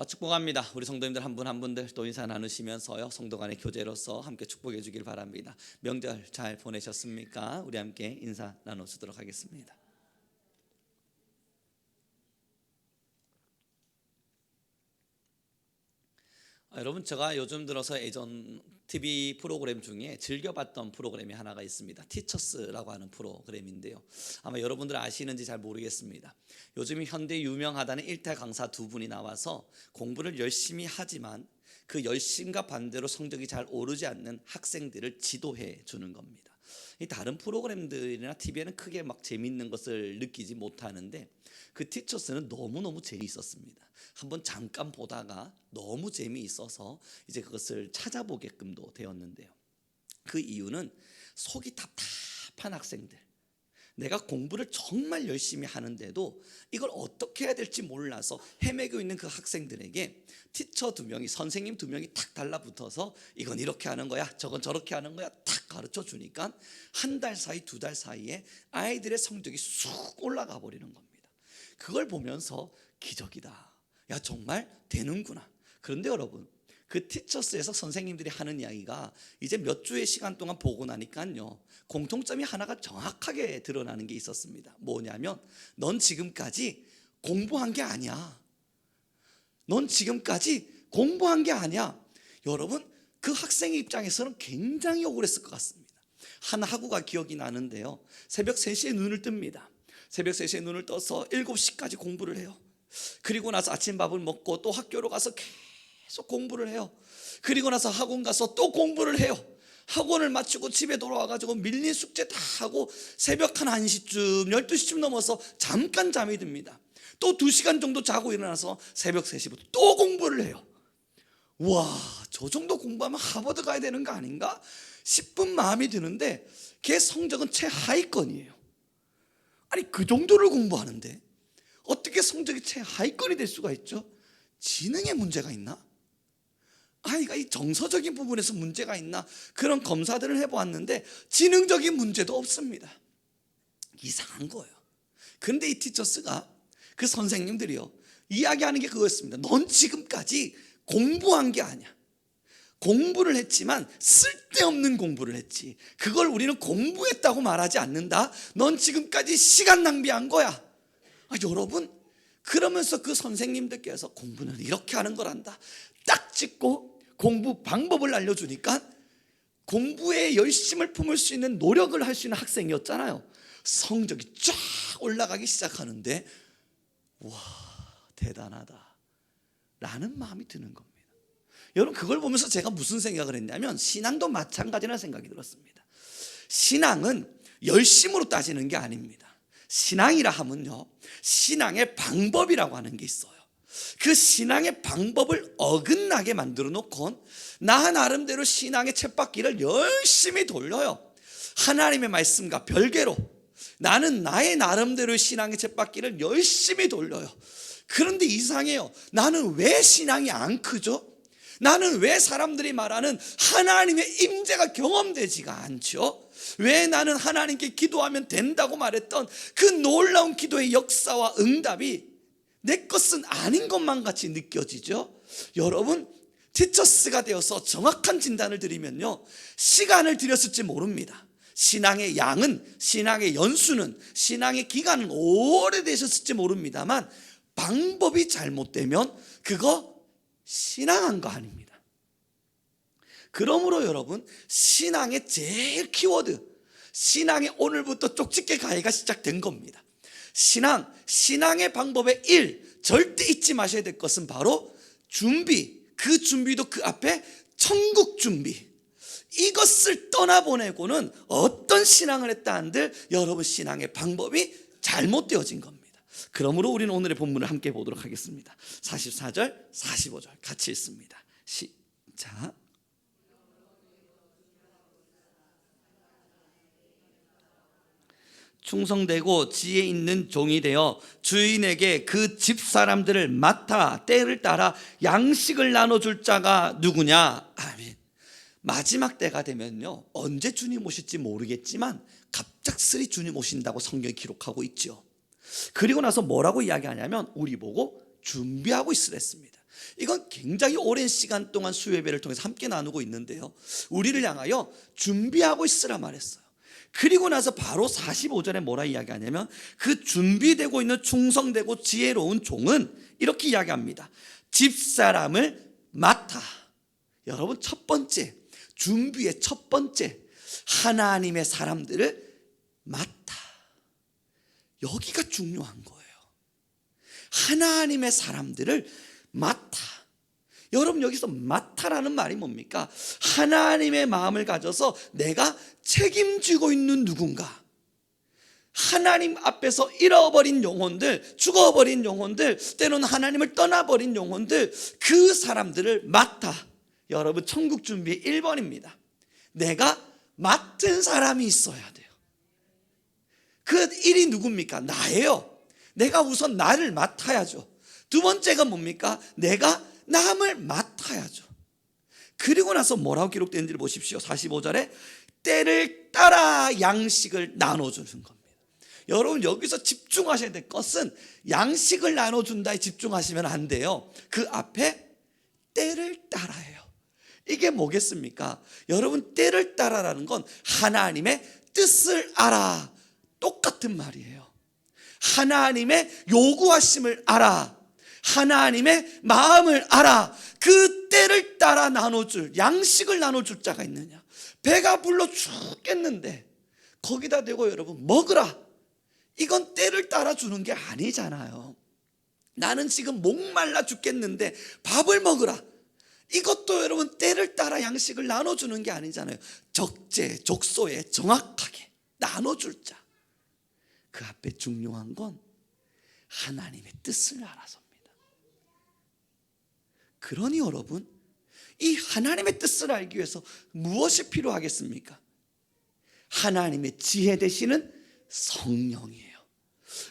축복합니다. 우리 성도님들 한 분 한 분들 또 인사 나누시면서요, 성도 간의 교제로서 함께 축복해 주길 바랍니다. 명절 잘 보내셨습니까? 우리 함께 인사 나누도록 하겠습니다. 여러분, 제가 요즘 들어서 예전 TV 프로그램 중에 즐겨봤던 프로그램이 하나가 있습니다. 티처스라고 하는 프로그램인데요, 아마 여러분들 아시는지 잘 모르겠습니다. 요즘 현대 유명하다는 일타 강사 두 분이 나와서 공부를 열심히 하지만 그 열심과 반대로 성적이 잘 오르지 않는 학생들을 지도해 주는 겁니다. 이 다른 프로그램들이나 TV에는 크게 막 재밌는 것을 느끼지 못하는데 그 티처스는 너무너무 재미있었습니다. 한번 잠깐 보다가 너무 재미있어서 이제 그것을 찾아보게끔도 되었는데요, 그 이유는 속이 답답한 학생들, 내가 공부를 정말 열심히 하는데도 이걸 어떻게 해야 될지 몰라서 헤매고 있는 그 학생들에게 티처 두 명이, 선생님 두 명이 탁 달라붙어서 이건 이렇게 하는 거야, 저건 저렇게 하는 거야 탁 가르쳐 주니까 한 달 사이, 두 달 사이에 아이들의 성적이 쑥 올라가 버리는 겁니다. 그걸 보면서 기적이다, 야 정말 되는구나. 그런데 여러분, 그 티처스에서 선생님들이 하는 이야기가 이제 몇 주의 시간 동안 보고 나니까요, 공통점이 하나가 정확하게 드러나는 게 있었습니다. 뭐냐면, 넌 지금까지 공부한 게 아니야. 넌 지금까지 공부한 게 아니야. 여러분, 그 학생의 입장에서는 굉장히 억울했을 것 같습니다. 한 학우가 기억이 나는데요, 새벽 3시에 눈을 뜹니다. 새벽 3시에 눈을 떠서 7시까지 공부를 해요. 그리고 나서 아침밥을 먹고 또 학교로 가서 계속 공부를 해요. 그리고 나서 학원 가서 또 공부를 해요. 학원을 마치고 집에 돌아와가지고 밀린 숙제 다 하고 새벽 한 1시쯤 12시쯤 넘어서 잠깐 잠이 듭니다. 또 2시간 정도 자고 일어나서 새벽 3시부터 또 공부를 해요. 와, 저 정도 공부하면 하버드 가야 되는 거 아닌가 싶은 마음이 드는데 걔 성적은 최하위권이에요. 아니, 그 정도를 공부하는데 어떻게 성적이 최하위권이 될 수가 있죠? 지능에 문제가 있나? 아이가 이 정서적인 부분에서 문제가 있나? 그런 검사들을 해보았는데 지능적인 문제도 없습니다. 이상한 거예요. 그런데 이 티처스가, 그 선생님들이요, 이야기하는 게 그거였습니다. 넌 지금까지 공부한 게 아니야. 공부를 했지만 쓸데없는 공부를 했지. 그걸 우리는 공부했다고 말하지 않는다. 넌 지금까지 시간 낭비한 거야. 여러분, 그러면서 그 선생님들께서 공부는 이렇게 하는 거란다 딱 찍고 공부 방법을 알려주니까 공부에 열심을 품을 수 있는 노력을 할 수 있는 학생이었잖아요. 성적이 쫙 올라가기 시작하는데 와, 대단하다 라는 마음이 드는 겁니다. 여러분, 그걸 보면서 제가 무슨 생각을 했냐면, 신앙도 마찬가지라는 생각이 들었습니다. 신앙은 열심으로 따지는 게 아닙니다. 신앙이라 하면요, 신앙의 방법이라고 하는 게 있어요. 그 신앙의 방법을 어긋나게 만들어 놓고 나 나름대로 신앙의 쳇바퀴를 열심히 돌려요. 하나님의 말씀과 별개로 나는 나의 나름대로의 신앙의 쳇바퀴를 열심히 돌려요. 그런데 이상해요. 나는 왜 신앙이 안 크죠? 나는 왜 사람들이 말하는 하나님의 임재가 경험되지가 않죠? 왜 나는 하나님께 기도하면 된다고 말했던 그 놀라운 기도의 역사와 응답이 내 것은 아닌 것만 같이 느껴지죠? 여러분, 티처스가 되어서 정확한 진단을 드리면요, 시간을 들였을지 모릅니다. 신앙의 양은, 신앙의 연수는, 신앙의 기간은 오래되셨을지 모릅니다만 방법이 잘못되면 그거 신앙한 거 아닙니다. 그러므로 여러분, 신앙의 제일 키워드, 신앙의 오늘부터 쪽집게 가해가 시작된 겁니다. 신앙의 방법의 1, 절대 잊지 마셔야 될 것은 바로 준비. 그 준비도 그 앞에 천국 준비. 이것을 떠나보내고는 어떤 신앙을 했다 한들 여러분, 신앙의 방법이 잘못되어진 겁니다. 그러므로 우리는 오늘의 본문을 함께 보도록 하겠습니다. 44절, 45절 같이 읽습니다. 시작. 충성되고 지혜 있는 종이 되어 주인에게 그 집 사람들을 맡아 때를 따라 양식을 나눠줄 자가 누구냐? 아멘. 마지막 때가 되면요, 언제 주님 오실지 모르겠지만 갑작스레 주님 오신다고 성경이 기록하고 있죠. 그리고 나서 뭐라고 이야기하냐면 우리 보고 준비하고 있으라 했습니다. 이건 굉장히 오랜 시간 동안 수요예배를 통해서 함께 나누고 있는데요, 우리를 향하여 준비하고 있으라 말했어요. 그리고 나서 바로 45절에 뭐라 이야기하냐면, 그 준비되고 있는 충성되고 지혜로운 종은 이렇게 이야기합니다. 집사람을 맡아. 여러분, 첫 번째, 준비의 첫 번째, 하나님의 사람들을 맡아. 여기가 중요한 거예요. 하나님의 사람들을 맡아. 여러분, 여기서 맡아라는 말이 뭡니까? 하나님의 마음을 가져서 내가 책임지고 있는 누군가, 하나님 앞에서 잃어버린 영혼들, 죽어버린 영혼들, 때로는 하나님을 떠나버린 영혼들, 그 사람들을 맡아. 여러분, 천국 준비의 1번입니다. 내가 맡은 사람이 있어야 돼요. 그 일이 누굽니까? 나예요. 내가 우선 나를 맡아야죠. 두 번째가 뭡니까? 내가 남을 맡아야죠. 그리고 나서 뭐라고 기록되는지를 보십시오. 45절에 때를 따라 양식을 나눠주는 겁니다. 여러분, 여기서 집중하셔야 될 것은 양식을 나눠준다에 집중하시면 안 돼요. 그 앞에 때를 따라예요. 이게 뭐겠습니까? 여러분, 때를 따라라는 건 하나님의 뜻을 알아, 똑같은 말이에요. 하나님의 요구하심을 알아, 하나님의 마음을 알아. 그 때를 따라 나눠줄, 양식을 나눠줄 자가 있느냐? 배가 불러 죽겠는데 거기다 대고 여러분 먹으라, 이건 때를 따라 주는 게 아니잖아요. 나는 지금 목말라 죽겠는데 밥을 먹으라, 이것도 여러분 때를 따라 양식을 나눠주는 게 아니잖아요. 적소에 정확하게 나눠줄 자, 그 앞에 중요한 건 하나님의 뜻을 알아서입니다. 그러니 여러분, 이 하나님의 뜻을 알기 위해서 무엇이 필요하겠습니까? 하나님의 지혜 되시는 성령이에요.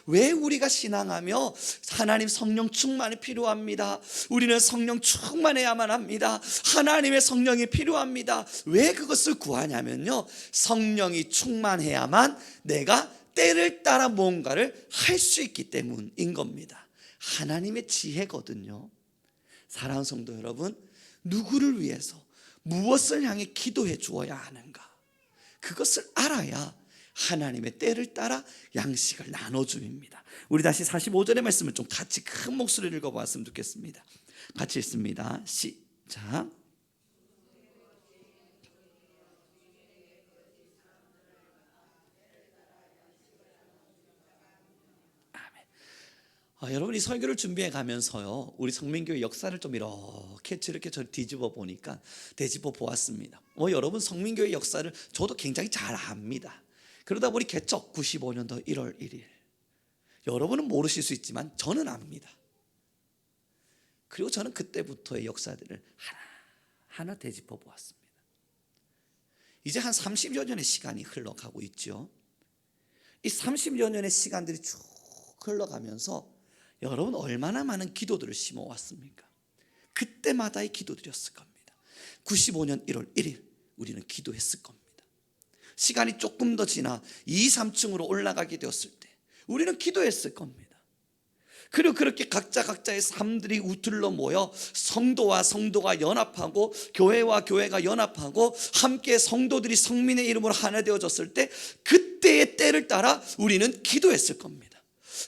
왜 우리가 신앙하며 하나님 성령 충만이 필요합니다, 우리는 성령 충만해야만 합니다, 하나님의 성령이 필요합니다, 왜 그것을 구하냐면요, 성령이 충만해야만 내가 때를 따라 뭔가를 할 수 있기 때문인 겁니다. 하나님의 지혜거든요. 사랑하는 성도 여러분, 누구를 위해서 무엇을 향해 기도해 주어야 하는가, 그것을 알아야 하나님의 때를 따라 양식을 나눠줍니다. 우리 다시 45절의 말씀을 좀 같이 큰 목소리를 읽어보았으면 좋겠습니다. 같이 읽습니다. 시작. 여러분, 이 설교를 준비해 가면서요, 우리 성민교회 역사를 좀 이렇게 저렇게 뒤집어 보니까, 되짚어 보았습니다. 여러분, 성민교회 역사를 저도 굉장히 잘 압니다. 그러다 보니 개척 95년도 1월 1일, 여러분은 모르실 수 있지만 저는 압니다. 그리고 저는 그때부터의 역사들을 하나하나 되짚어 보았습니다. 이제 한 30여 년의 시간이 흘러가고 있죠. 이 30여 년의 시간들이 쭉 흘러가면서 여러분, 얼마나 많은 기도들을 심어왔습니까? 그때마다의 기도들이었을 겁니다. 95년 1월 1일 우리는 기도했을 겁니다. 시간이 조금 더 지나 2, 3층으로 올라가게 되었을 때 우리는 기도했을 겁니다. 그리고 그렇게 각자의 삶들이 우틀러 모여 성도와 성도가 연합하고 교회와 교회가 연합하고 함께 성도들이 성민의 이름으로 하나 되어졌을 때, 그때의 때를 따라 우리는 기도했을 겁니다.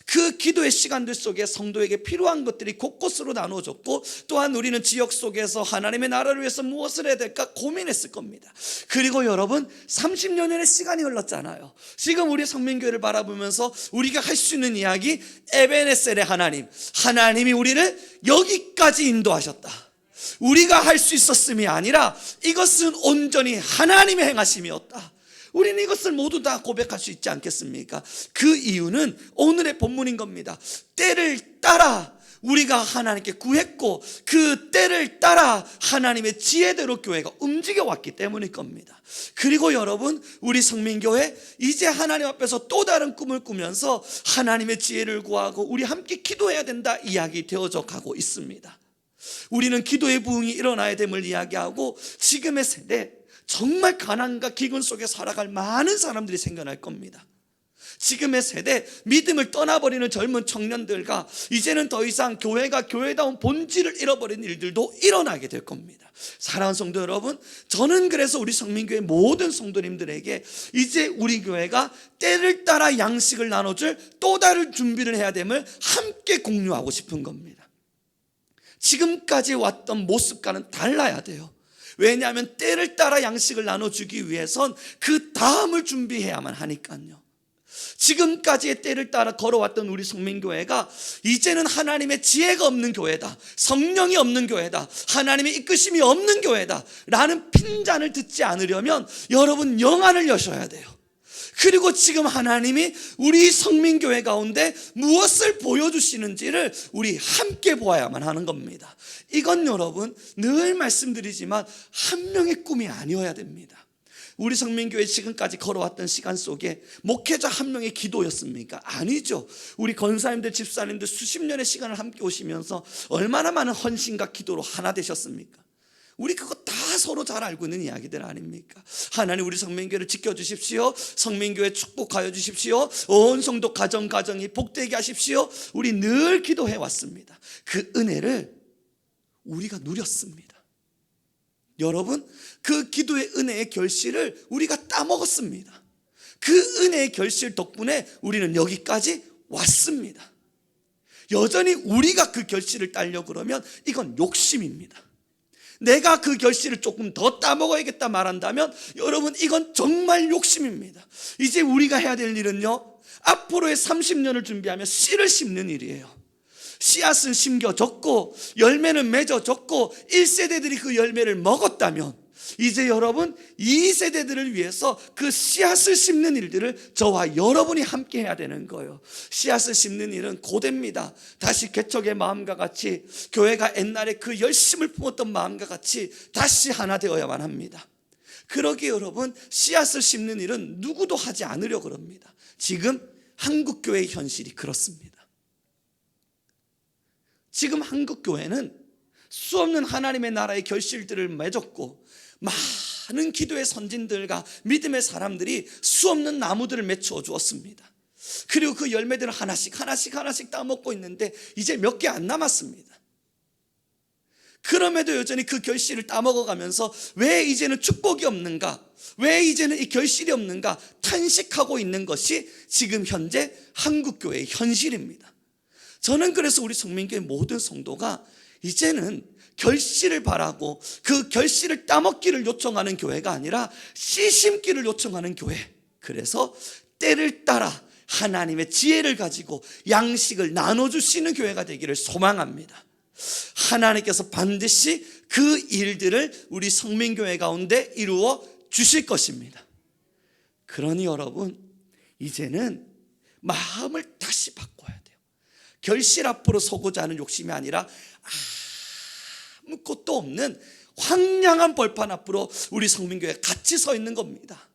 그 기도의 시간들 속에 성도에게 필요한 것들이 곳곳으로 나누어졌고, 또한 우리는 지역 속에서 하나님의 나라를 위해서 무엇을 해야 될까 고민했을 겁니다. 그리고 여러분, 30년의 시간이 흘렀잖아요. 지금 우리 성민교회를 바라보면서 우리가 할 수 있는 이야기, 에베네셀의 하나님이 우리를 여기까지 인도하셨다. 우리가 할 수 있었음이 아니라 이것은 온전히 하나님의 행하심이었다. 우리는 이것을 모두 다 고백할 수 있지 않겠습니까? 그 이유는 오늘의 본문인 겁니다. 때를 따라 우리가 하나님께 구했고, 그 때를 따라 하나님의 지혜대로 교회가 움직여 왔기 때문일 겁니다. 그리고 여러분, 우리 성민교회 이제 하나님 앞에서 또 다른 꿈을 꾸면서 하나님의 지혜를 구하고 우리 함께 기도해야 된다 이야기 되어져 가고 있습니다. 우리는 기도의 부흥이 일어나야 됨을 이야기하고, 지금의 세대 정말 가난과 기근 속에 살아갈 많은 사람들이 생겨날 겁니다. 지금의 세대, 믿음을 떠나버리는 젊은 청년들과 이제는 더 이상 교회가 교회다운 본질을 잃어버린 일들도 일어나게 될 겁니다. 사랑하는 성도 여러분, 저는 그래서 우리 성민교회 모든 성도님들에게 이제 우리 교회가 때를 따라 양식을 나눠줄 또 다른 준비를 해야 됨을 함께 공유하고 싶은 겁니다. 지금까지 왔던 모습과는 달라야 돼요. 왜냐하면 때를 따라 양식을 나눠주기 위해선 그 다음을 준비해야만 하니까요. 지금까지의 때를 따라 걸어왔던 우리 성민교회가 이제는 하나님의 지혜가 없는 교회다, 성령이 없는 교회다, 하나님의 이끄심이 없는 교회다 라는 핀잔을 듣지 않으려면 여러분 영안을 여셔야 돼요. 그리고 지금 하나님이 우리 성민교회 가운데 무엇을 보여주시는지를 우리 함께 보아야만 하는 겁니다. 이건 여러분 늘 말씀드리지만 한 명의 꿈이 아니어야 됩니다. 우리 성민교회 지금까지 걸어왔던 시간 속에 목회자 한 명의 기도였습니까? 아니죠. 우리 권사님들, 집사님들 수십 년의 시간을 함께 오시면서 얼마나 많은 헌신과 기도로 하나 되셨습니까? 우리 그거 다 서로 잘 알고 있는 이야기들 아닙니까? 하나님 우리 성민교회를 지켜주십시오. 성민교회 축복하여 주십시오. 온 성도 가정이 복되게 하십시오. 우리 늘 기도해 왔습니다. 그 은혜를 우리가 누렸습니다. 여러분, 그 기도의 은혜의 결실을 우리가 따먹었습니다. 그 은혜의 결실 덕분에 우리는 여기까지 왔습니다. 여전히 우리가 그 결실을 따려고 그러면 이건 욕심입니다. 내가 그 결실을 조금 더 따먹어야겠다 말한다면 여러분 이건 정말 욕심입니다. 이제 우리가 해야 될 일은요, 앞으로의 30년을 준비하며 씨를 심는 일이에요. 씨앗은 심겨졌고 열매는 맺어졌고 1세대들이 그 열매를 먹었다면 이제 여러분 2세대들을 위해서 그 씨앗을 심는 일들을 저와 여러분이 함께 해야 되는 거예요. 씨앗을 심는 일은 고됩니다. 다시 개척의 마음과 같이 교회가 옛날에 그 열심을 품었던 마음과 같이 다시 하나 되어야만 합니다. 그러기에 여러분 씨앗을 심는 일은 누구도 하지 않으려고 합니다. 지금 한국교회의 현실이 그렇습니다. 지금 한국교회는 수없는 하나님의 나라의 결실들을 맺었고 많은 기도의 선진들과 믿음의 사람들이 수없는 나무들을 맺혀 주었습니다. 그리고 그 열매들을 하나씩 따먹고 있는데 이제 몇 개 안 남았습니다. 그럼에도 여전히 그 결실을 따먹어가면서 왜 이제는 축복이 없는가, 왜 이제는 이 결실이 없는가 탄식하고 있는 것이 지금 현재 한국교회의 현실입니다. 저는 그래서 우리 성민교회 모든 성도가 이제는 결실을 바라고 그 결실을 따먹기를 요청하는 교회가 아니라 씨 심기를 요청하는 교회, 그래서 때를 따라 하나님의 지혜를 가지고 양식을 나눠주시는 교회가 되기를 소망합니다. 하나님께서 반드시 그 일들을 우리 성민교회 가운데 이루어 주실 것입니다. 그러니 여러분 이제는 마음을 다시 바꿔야 돼요. 결실 앞으로 서고자 하는 욕심이 아니라 아무것도 없는 황량한 벌판 앞으로 우리 성민교회 같이 서 있는 겁니다.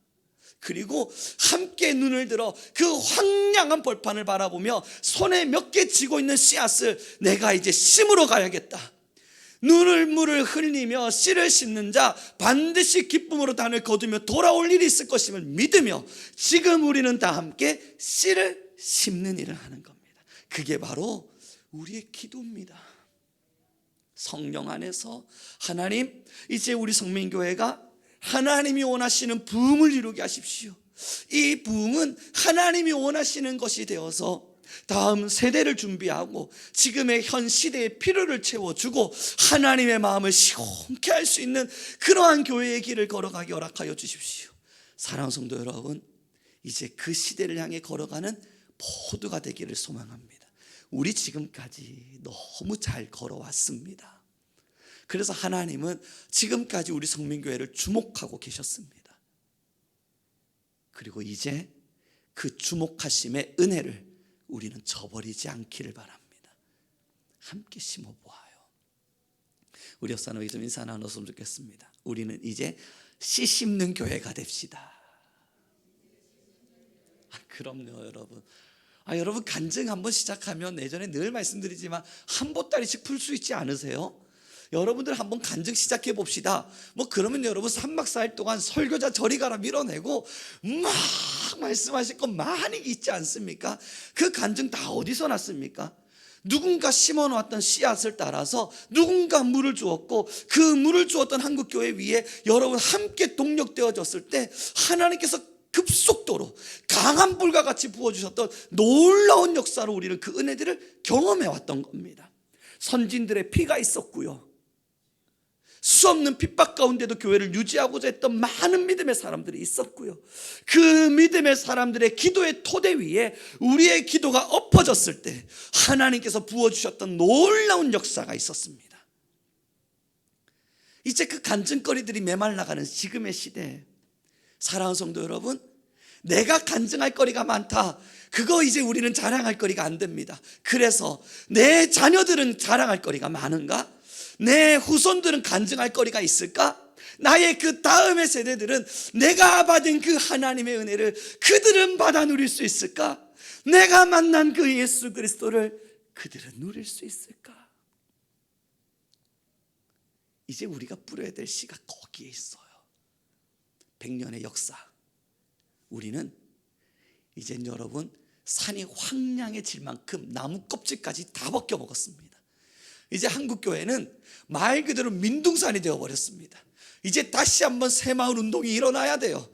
그리고 함께 눈을 들어 그 황량한 벌판을 바라보며 손에 몇 개 쥐고 있는 씨앗을 내가 이제 심으러 가야겠다. 눈물을 흘리며 씨를 심는 자 반드시 기쁨으로 단을 거두며 돌아올 일이 있을 것임을 믿으며 지금 우리는 다 함께 씨를 심는 일을 하는 겁니다. 그게 바로 우리의 기도입니다. 성령 안에서 하나님 이제 우리 성민교회가 하나님이 원하시는 부흥을 이루게 하십시오. 이 부흥은 하나님이 원하시는 것이 되어서 다음 세대를 준비하고 지금의 현 시대의 필요를 채워주고 하나님의 마음을 시원케 할 수 있는 그러한 교회의 길을 걸어가기 허락하여 주십시오. 사랑하는 성도 여러분, 이제 그 시대를 향해 걸어가는 모두가 되기를 소망합니다. 우리 지금까지 너무 잘 걸어왔습니다. 그래서 하나님은 지금까지 우리 성민교회를 주목하고 계셨습니다. 그리고 이제 그 주목하심의 은혜를 우리는 저버리지 않기를 바랍니다. 함께 심어보아요. 우리 역사는 좀 인사 나눴으면 좋겠습니다. 우리는 이제 씨 심는 교회가 됩시다. 그럼요 여러분. 여러분 간증 한번 시작하면 예전에 늘 말씀드리지만 한 보따리씩 풀 수 있지 않으세요? 여러분들 한번 간증 시작해 봅시다. 뭐 그러면 여러분 3박 4일 동안 설교자 저리 가라 밀어내고 막 말씀하실 거 많이 있지 않습니까? 그 간증 다 어디서 났습니까? 누군가 심어놓았던 씨앗을 따라서 누군가 물을 주었고, 그 물을 주었던 한국교회 위에 여러분 함께 동력되어졌을 때 하나님께서 급속도로 강한 불과 같이 부어주셨던 놀라운 역사로 우리는 그 은혜들을 경험해 왔던 겁니다. 선진들의 피가 있었고요, 수없는 핍박 가운데도 교회를 유지하고자 했던 많은 믿음의 사람들이 있었고요, 그 믿음의 사람들의 기도의 토대 위에 우리의 기도가 엎어졌을 때 하나님께서 부어주셨던 놀라운 역사가 있었습니다. 이제 그 간증거리들이 메말라가는 지금의 시대에 사랑하는 성도 여러분, 내가 간증할 거리가 많다, 그거 이제 우리는 자랑할 거리가 안 됩니다. 그래서 내 자녀들은 자랑할 거리가 많은가? 내 후손들은 간증할 거리가 있을까? 나의 그 다음의 세대들은 내가 받은 그 하나님의 은혜를 그들은 받아 누릴 수 있을까? 내가 만난 그 예수 그리스도를 그들은 누릴 수 있을까? 이제 우리가 뿌려야 될 씨가 거기에 있어요. 100년의 역사. 우리는 이젠 여러분 산이 황량해질 만큼 나무 껍질까지 다 벗겨 먹었습니다. 이제 한국교회는 말 그대로 민둥산이 되어버렸습니다. 이제 다시 한번 새마을 운동이 일어나야 돼요.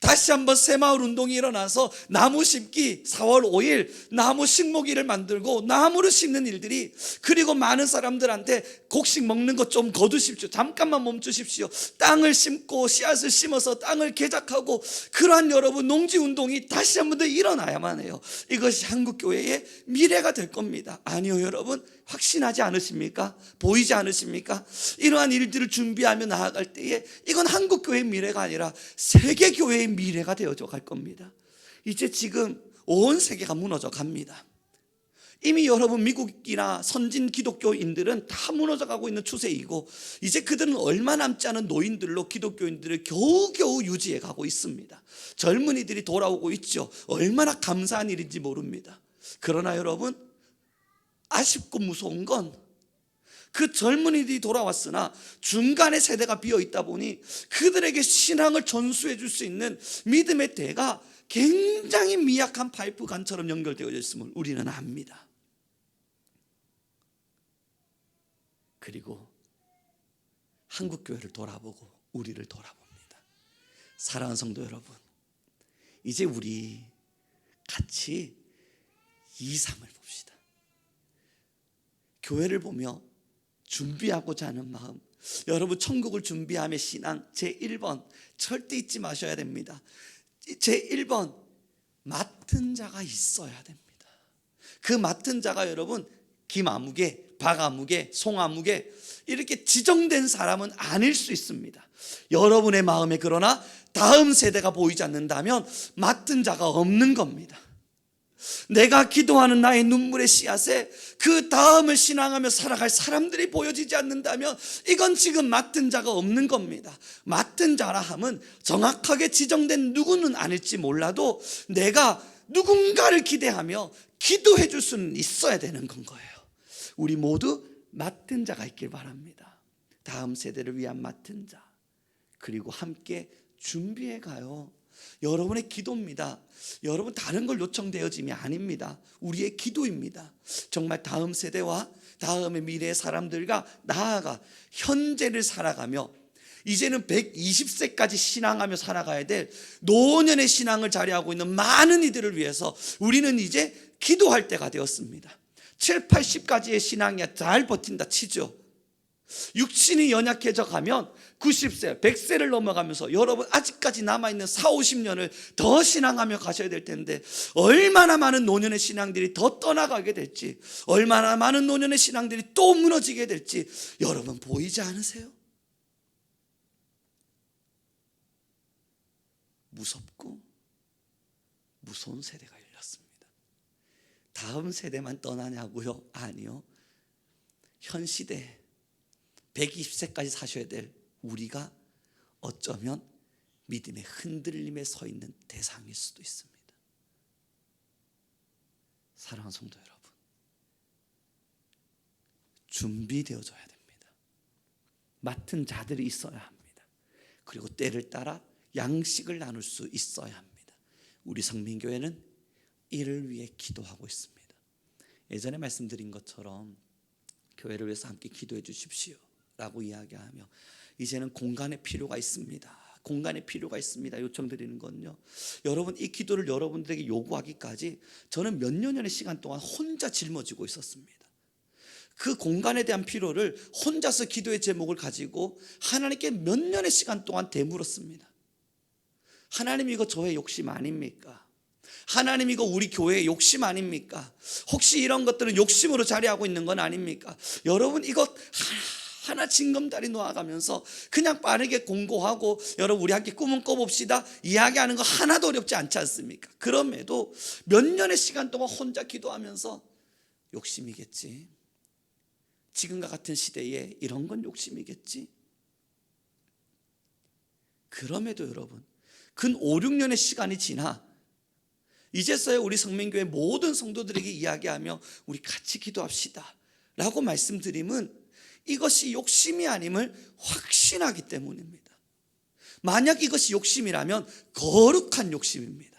다시 한번 새마을 운동이 일어나서 나무 심기 4월 5일 나무 식목일을 만들고 나무를 심는 일들이, 그리고 많은 사람들한테 곡식 먹는 것 좀 거두십시오, 잠깐만 멈추십시오, 땅을 심고 씨앗을 심어서 땅을 개작하고, 그러한 여러분 농지운동이 다시 한번 더 일어나야만 해요. 이것이 한국교회의 미래가 될 겁니다. 아니요 여러분, 확신하지 않으십니까? 보이지 않으십니까? 이러한 일들을 준비하며 나아갈 때에 이건 한국교회의 미래가 아니라 세계교회의 미래가 되어져 갈 겁니다. 이제 지금 온 세계가 무너져 갑니다. 이미 여러분 미국이나 선진 기독교인들은 다 무너져 가고 있는 추세이고, 이제 그들은 얼마 남지 않은 노인들로 기독교인들을 겨우겨우 유지해 가고 있습니다. 젊은이들이 돌아오고 있죠. 얼마나 감사한 일인지 모릅니다. 그러나 여러분, 아쉽고 무서운 건 그 젊은이들이 돌아왔으나 중간에 세대가 비어있다 보니 그들에게 신앙을 전수해 줄 수 있는 믿음의 대가 굉장히 미약한 파이프관처럼 연결되어 있음을 우리는 압니다. 그리고 한국교회를 돌아보고 우리를 돌아봅니다. 사랑하는 성도 여러분, 이제 우리 같이 이상을 봅시다. 교회를 보며 준비하고자 하는 마음, 여러분 천국을 준비함의 신앙 제1번 절대 잊지 마셔야 됩니다. 제1번, 맡은 자가 있어야 됩니다. 그 맡은 자가 여러분 김아무개, 박아무개, 송아무개 이렇게 지정된 사람은 아닐 수 있습니다. 여러분의 마음에 그러나 다음 세대가 보이지 않는다면 맡은 자가 없는 겁니다. 내가 기도하는 나의 눈물의 씨앗에 그 다음을 신앙하며 살아갈 사람들이 보여지지 않는다면 이건 지금 맡은 자가 없는 겁니다. 맡은 자라 함은 정확하게 지정된 누구는 아닐지 몰라도 내가 누군가를 기대하며 기도해 줄 수는 있어야 되는 건 거예요. 우리 모두 맡은 자가 있길 바랍니다. 다음 세대를 위한 맡은 자, 그리고 함께 준비해 가요. 여러분의 기도입니다. 여러분 다른 걸 요청되어짐이 아닙니다. 우리의 기도입니다. 정말 다음 세대와 다음의 미래의 사람들과 나아가 현재를 살아가며, 이제는 120세까지 신앙하며 살아가야 될 노년의 신앙을 자리하고 있는 많은 이들을 위해서 우리는 이제 기도할 때가 되었습니다. 7, 80까지의 신앙이야 잘 버틴다 치죠. 육신이 연약해져 가면 90세, 100세를 넘어가면서 여러분 아직까지 남아있는 4, 50년을 더 신앙하며 가셔야 될 텐데, 얼마나 많은 노년의 신앙들이 더 떠나가게 될지, 얼마나 많은 노년의 신앙들이 또 무너지게 될지 여러분 보이지 않으세요? 무섭고 무서운 세대가 열렸습니다. 다음 세대만 떠나냐고요? 아니요. 현 시대 120세까지 사셔야 될 우리가 어쩌면 믿음의 흔들림에 서 있는 대상일 수도 있습니다. 사랑하는 성도 여러분, 준비되어져야 됩니다. 맡은 자들이 있어야 합니다. 그리고 때를 따라 양식을 나눌 수 있어야 합니다. 우리 성민교회는 이를 위해 기도하고 있습니다. 예전에 말씀드린 것처럼 교회를 위해서 함께 기도해 주십시오 라고 이야기하며, 이제는 공간의 필요가 있습니다. 공간의 필요가 있습니다. 요청드리는 건요, 여러분, 이 기도를 여러분들에게 요구하기까지 저는 몇 년의 시간 동안 혼자 짊어지고 있었습니다. 그 공간에 대한 필요를 혼자서 기도의 제목을 가지고 하나님께 몇 년의 시간 동안 되물었습니다. 하나님, 이거 저의 욕심 아닙니까? 하나님, 이거 우리 교회의 욕심 아닙니까? 혹시 이런 것들은 욕심으로 자리하고 있는 건 아닙니까? 여러분, 이거 하나 징검다리 놓아가면서 그냥 빠르게 공고하고, 여러분 우리 함께 꿈은 꿔봅시다 이야기하는 거 하나도 어렵지 않지 않습니까? 그럼에도 몇 년의 시간 동안 혼자 기도하면서 욕심이겠지, 지금과 같은 시대에 이런 건 욕심이겠지. 그럼에도 여러분, 근 5, 6년의 시간이 지나 이제서야 우리 성민교회 모든 성도들에게 이야기하며 우리 같이 기도합시다 라고 말씀드림은 이것이 욕심이 아님을 확신하기 때문입니다. 만약 이것이 욕심이라면 거룩한 욕심입니다.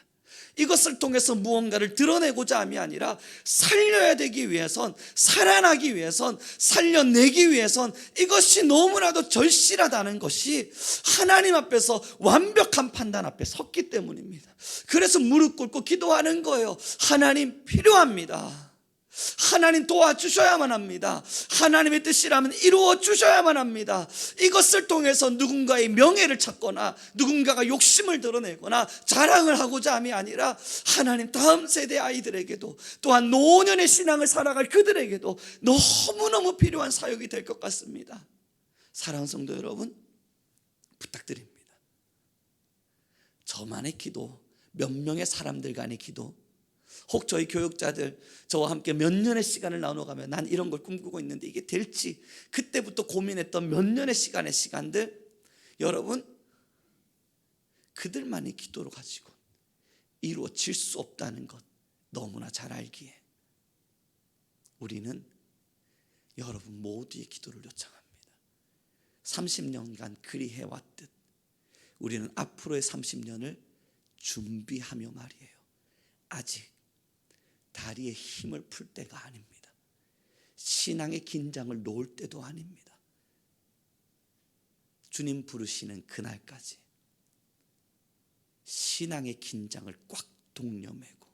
이것을 통해서 무언가를 드러내고자 함이 아니라 살려야 되기 위해선, 살아나기 위해선, 살려내기 위해선 이것이 너무나도 절실하다는 것이 하나님 앞에서 완벽한 판단 앞에 섰기 때문입니다. 그래서 무릎 꿇고 기도하는 거예요. 하나님, 필요합니다. 하나님, 도와주셔야만 합니다. 하나님의 뜻이라면 이루어 주셔야만 합니다. 이것을 통해서 누군가의 명예를 찾거나 누군가가 욕심을 드러내거나 자랑을 하고자 함이 아니라, 하나님, 다음 세대 아이들에게도, 또한 노년의 신앙을 살아갈 그들에게도 너무너무 필요한 사역이 될 것 같습니다. 사랑하는 성도 여러분, 부탁드립니다. 저만의 기도, 몇 명의 사람들 간의 기도, 혹 저희 교육자들 저와 함께 몇 년의 시간을 나눠가며 난 이런 걸 꿈꾸고 있는데 이게 될지 그때부터 고민했던 몇 년의 시간들, 여러분, 그들만의 기도로 가지고 이루어질 수 없다는 것 너무나 잘 알기에 우리는 여러분 모두의 기도를 요청합니다. 30년간 그리 해왔듯 우리는 앞으로의 30년을 준비하며 말이에요. 아직 다리에 힘을 풀 때가 아닙니다. 신앙의 긴장을 놓을 때도 아닙니다. 주님 부르시는 그날까지 신앙의 긴장을 꽉 동여매고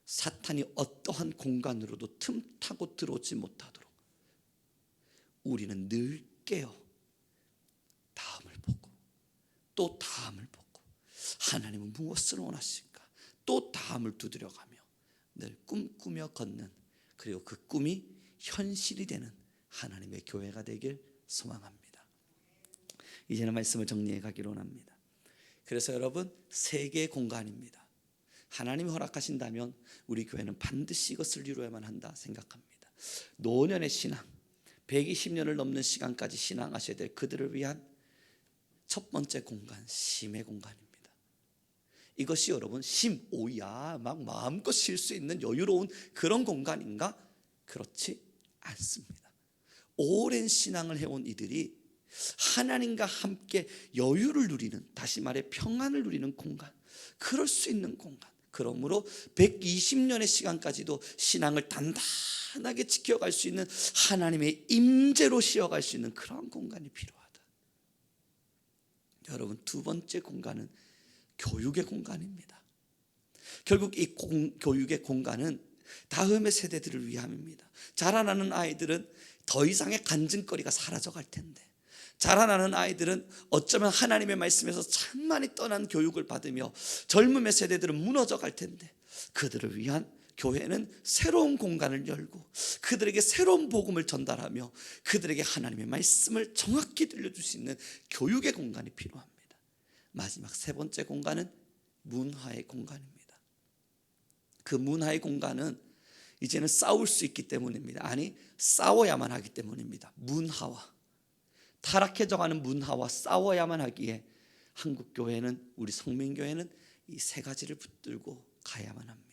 사탄이 어떠한 공간으로도 틈타고 들어오지 못하도록 우리는 늘 깨어 다음을 보고 또 다음을 보고, 하나님은 무엇을 원하실까 또 다음을 두드려가며 늘 꿈꾸며 걷는, 그리고 그 꿈이 현실이 되는 하나님의 교회가 되길 소망합니다. 이제는 말씀을 정리해 가기로 합니다. 그래서 여러분, 세 개의 공간입니다. 하나님이 허락하신다면 우리 교회는 반드시 이것을 이루어야만 한다 생각합니다. 노년의 신앙, 120년을 넘는 시간까지 신앙하셔야 될 그들을 위한 첫 번째 공간, 심의 공간입니다. 이것이 여러분 오야 막 마음껏 쉴 수 있는 여유로운 그런 공간인가? 그렇지 않습니다. 오랜 신앙을 해온 이들이 하나님과 함께 여유를 누리는, 다시 말해 평안을 누리는 공간, 그럴 수 있는 공간, 그러므로 120년의 시간까지도 신앙을 단단하게 지켜갈 수 있는 하나님의 임재로 쉬어갈 수 있는 그런 공간이 필요하다. 여러분, 두 번째 공간은 교육의 공간입니다. 결국 이 교육의 공간은 다음의 세대들을 위함입니다. 자라나는 아이들은 더 이상의 간증거리가 사라져갈 텐데, 자라나는 아이들은 어쩌면 하나님의 말씀에서 참 많이 떠난 교육을 받으며 젊음의 세대들은 무너져 갈 텐데, 그들을 위한 교회는 새로운 공간을 열고 그들에게 새로운 복음을 전달하며 그들에게 하나님의 말씀을 정확히 들려줄 수 있는 교육의 공간이 필요합니다. 마지막 세 번째 공간은 문화의 공간입니다. 그 문화의 공간은 이제는 싸울 수 있기 때문입니다. 아니, 싸워야만 하기 때문입니다. 문화와, 타락해져가는 문화와 싸워야만 하기에 한국 교회는, 우리 성민교회는 이 세 가지를 붙들고 가야만 합니다.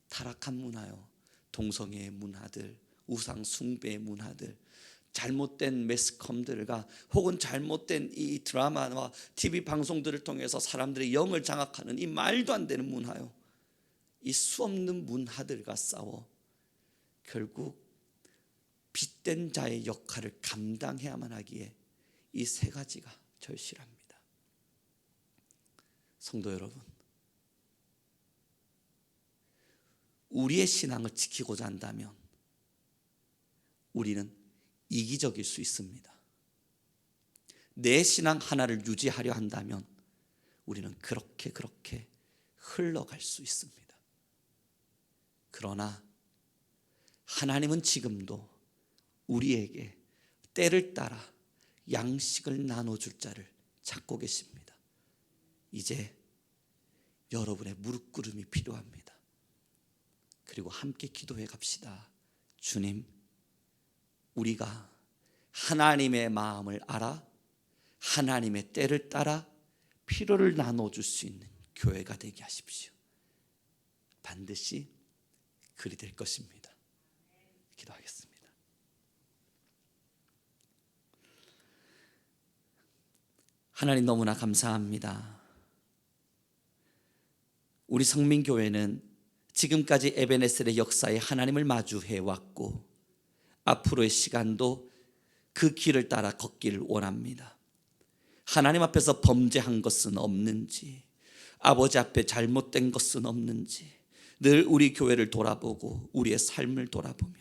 타락한 문화요, 동성애의 문화들, 우상 숭배의 문화들, 잘못된 매스컴들과 혹은 잘못된 이 드라마와 TV 방송들을 통해서 사람들의 영을 장악하는 이 말도 안 되는 문화요, 이 수없는 문화들과 싸워 결국 빛된 자의 역할을 감당해야만 하기에 이 세 가지가 절실합니다. 성도 여러분, 우리의 신앙을 지키고자 한다면 우리는 이기적일 수 있습니다. 내 신앙 하나를 유지하려 한다면 우리는 그렇게 흘러갈 수 있습니다. 그러나 하나님은 지금도 우리에게 때를 따라 양식을 나눠줄 자를 찾고 계십니다. 이제 여러분의 무릎 꿇음이 필요합니다. 그리고 함께 기도해 갑시다. 주님, 우리가 하나님의 마음을 알아 하나님의 때를 따라 필요를 나눠줄 수 있는 교회가 되게 하십시오. 반드시 그리 될 것입니다. 기도하겠습니다. 하나님, 너무나 감사합니다. 우리 성민교회는 지금까지 에베네셀의 역사에 하나님을 마주해 왔고 앞으로의 시간도 그 길을 따라 걷기를 원합니다. 하나님 앞에서 범죄한 것은 없는지, 아버지 앞에 잘못된 것은 없는지 늘 우리 교회를 돌아보고 우리의 삶을 돌아보며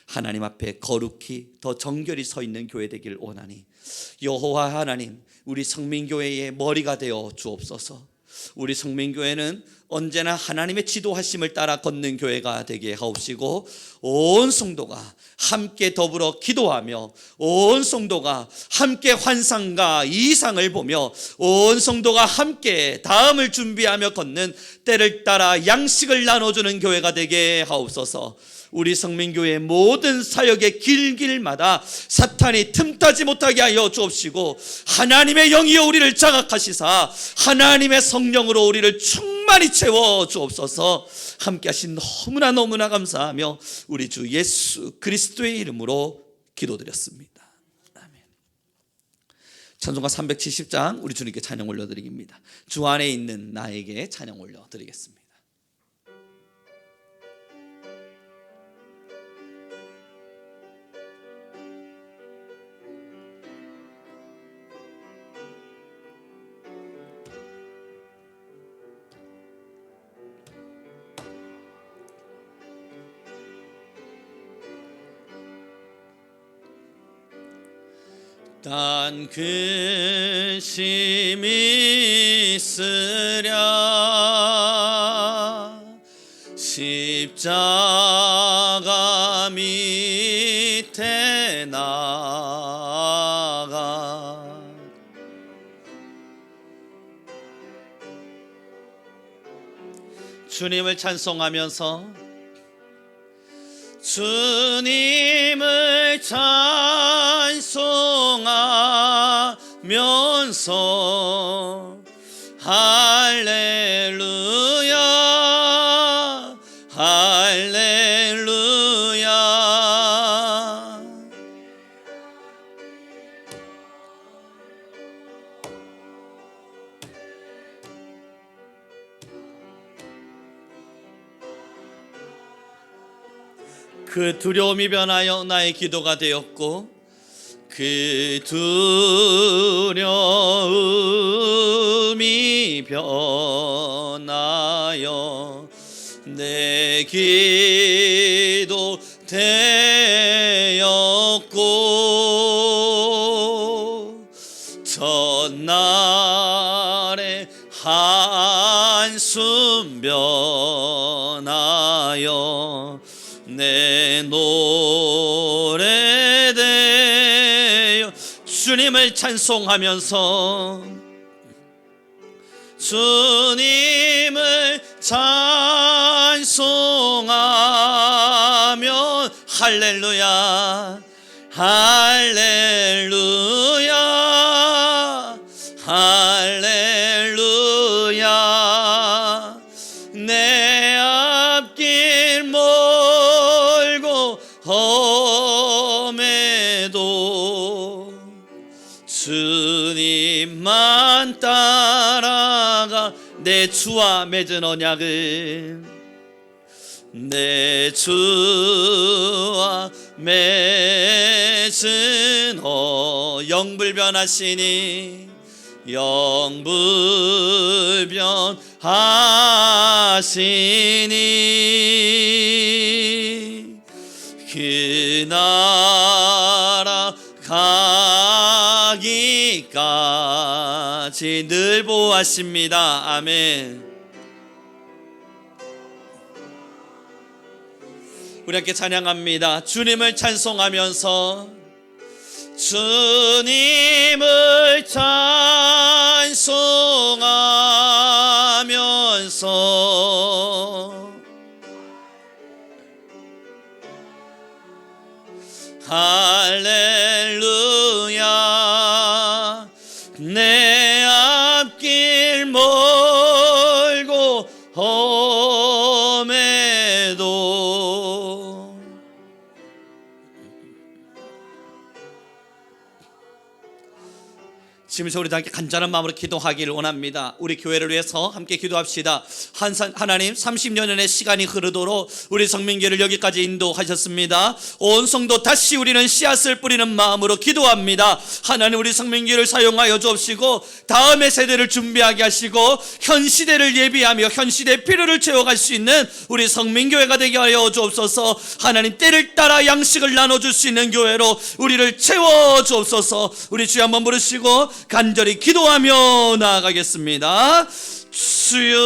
하나님 앞에 거룩히 더 정결히 서 있는 교회 되길 원하니 여호와 하나님, 우리 성민교회의 머리가 되어 주옵소서. 우리 성민교회는 언제나 하나님의 지도하심을 따라 걷는 교회가 되게 하옵시고 온 성도가 함께 더불어 기도하며 온 성도가 함께 환상과 이상을 보며 온 성도가 함께 다음을 준비하며 걷는 때를 따라 양식을 나눠주는 교회가 되게 하옵소서. 우리 성민교회의 모든 사역의 길마다 사탄이 틈타지 못하게 하여 주옵시고 하나님의 영이여 우리를 장악하시사 하나님의 성령으로 우리를 충만히 채워 주옵소서. 함께 하신 너무나 감사하며 우리 주 예수 그리스도의 이름으로 기도드렸습니다. 아멘. 찬송가 370장 우리 주님께 찬양 올려드립니다. 주 안에 있는 나에게 찬양 올려드리겠습니다. 딴 근심이 있으랴 십자가 밑에 나가 주님을 찬송하면서 주님을 찬송하면서 할렐루야 할렐루야 그 두려움이 변하여 나의 기도가 되었고 그 두려움이 변하여 내 기도 되었고 첫날의 한숨 변하여 내 노래 되어 주님을 찬송하면서 주님을 찬송하며 할렐루야 할렐루야 할렐루야 내 앞길 멀고 험해 밤에도 주님만 따라가 내 주와 맺은 언약을 내 주와 맺은 영불변하시니 영불변하시니 그 나라 가기까지 늘 보호하십니다. 아멘. 우리 함께 찬양합니다. 주님을 찬송하면서 주님을 찬송하면서 할렐루야 내 앞길 멀고 험해도 지금부터 우리 함께 간절한 마음으로 기도하기를 원합니다. 우리 교회를 위해서 함께 기도합시다. 하나님 30년의 시간이 흐르도록 우리 성민교회를 여기까지 인도하셨습니다. 온 성도 다시 우리는 씨앗을 뿌리는 마음으로 기도합니다. 하나님 우리 성민교회를 사용하여 주옵시고 다음의 세대를 준비하게 하시고 현 시대를 예비하며 현 시대의 필요를 채워갈 수 있는 우리 성민교회가 되게 하여 주옵소서. 하나님 때를 따라 양식을 나눠줄 수 있는 교회로 우리를 채워 주옵소서. 우리 주여 한번 부르시고 간절히 기도하며 나아가겠습니다. 주여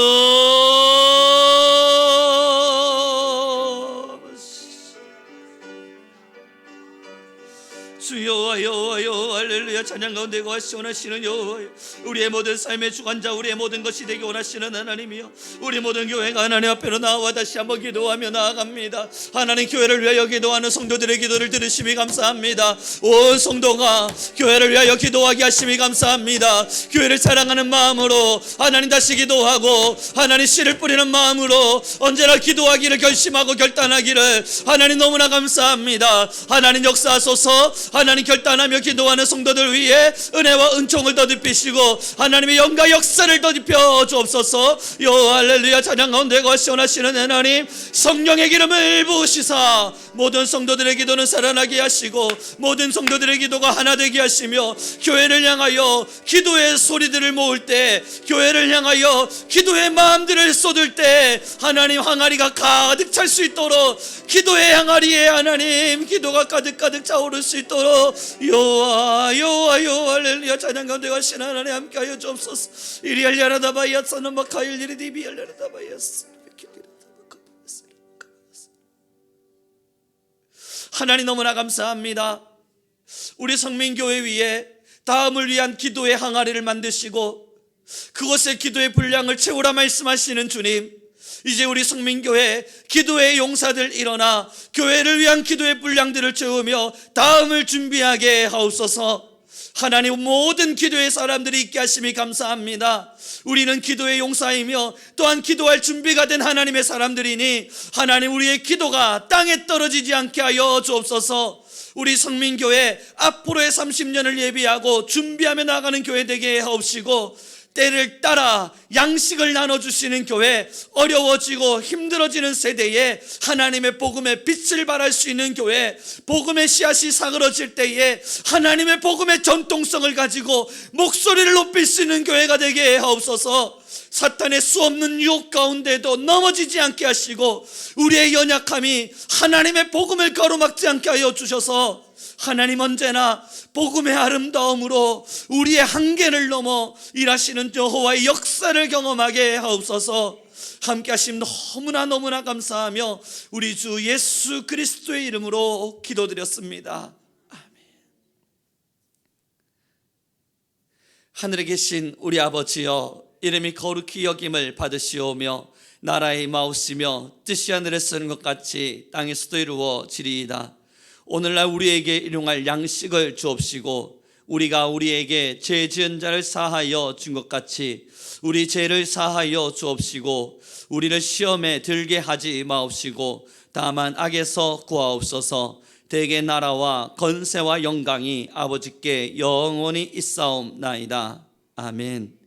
여호와여 할렐루야. 찬양 가운데 거하시 원하시는 여호와여, 우리의 모든 삶의 주관자, 우리의 모든 것이 되기 원하시는 하나님이여, 우리 모든 교회가 하나님 앞에로 나와 다시 한번 기도하며 나아갑니다. 하나님 교회를 위하여 기도하는 성도들의 기도를 들으심이 감사합니다. 온 성도가 교회를 위하여 기도하게 하심이 감사합니다. 교회를 사랑하는 마음으로 하나님 다시 기도하고 하나님 씨를 뿌리는 마음으로 언제나 기도하기를 결심하고 결단하기를 하나님 너무나 감사합니다. 하나님 역사하소서. 하나님 결단하며 기도하는 성도들 위해 은혜와 은총을 더딥히시고 하나님의 영과 역사를 더딥혀 주옵소서. 여호와 할렐루야. 찬양 가운데 거하시 원하시는 하나님, 성령의 기름을 부으시사 모든 성도들의 기도는 살아나게 하시고 모든 성도들의 기도가 하나 되게 하시며 교회를 향하여 기도의 소리들을 모을 때, 교회를 향하여 기도의 마음들을 쏟을 때 하나님 항아리가 가득 찰 수 있도록, 기도의 항아리에 하나님 기도가 가득 차오를 수 있도록 여호와 여호와 여호와 할렐루야. 찬양 가운데 가신 하나님 함께하여 주옵소서. 이리 알려라다바이아스는 마카일 이리 디비 알려라다바이아스. 하나님 너무나 감사합니다. 우리 성민교회 위에 다음을 위한 기도의 항아리를 만드시고 그곳에 기도의 분량을 채우라 말씀하시는 주님, 이제 우리 성민교회 기도의 용사들 일어나 교회를 위한 기도의 분량들을 채우며 다음을 준비하게 하옵소서. 하나님 모든 기도의 사람들이 있게 하심이 감사합니다. 우리는 기도의 용사이며 또한 기도할 준비가 된 하나님의 사람들이니 하나님 우리의 기도가 땅에 떨어지지 않게 하여 주옵소서. 우리 성민교회 앞으로의 30년을 예비하고 준비하며 나가는 교회 되게 하옵시고 때를 따라 양식을 나눠주시는 교회, 어려워지고 힘들어지는 세대에 하나님의 복음의 빛을 발할 수 있는 교회, 복음의 씨앗이 사그러질 때에 하나님의 복음의 전통성을 가지고 목소리를 높일 수 있는 교회가 되게 하옵소서. 사탄의 수없는 유혹 가운데도 넘어지지 않게 하시고 우리의 연약함이 하나님의 복음을 가로막지 않게 하여 주셔서 하나님 언제나 복음의 아름다움으로 우리의 한계를 넘어 일하시는 여호와의 역사를 경험하게 하옵소서. 함께 하심 너무나 감사하며 우리 주 예수 그리스도의 이름으로 기도드렸습니다. 아멘. 하늘에 계신 우리 아버지여, 이름이 거룩히 여김을 받으시오며 나라의 임하옵시며 뜻이 하늘에 쓰는 것 같이 땅에서도 이루어지리이다. 오늘날 우리에게 일용할 양식을 주옵시고 우리가 우리에게 죄 지은 자를 사하여 준 것 같이 우리 죄를 사하여 주옵시고 우리를 시험에 들게 하지 마옵시고 다만 악에서 구하옵소서. 대개 나라와 건세와 영광이 아버지께 영원히 있사옵나이다. 아멘.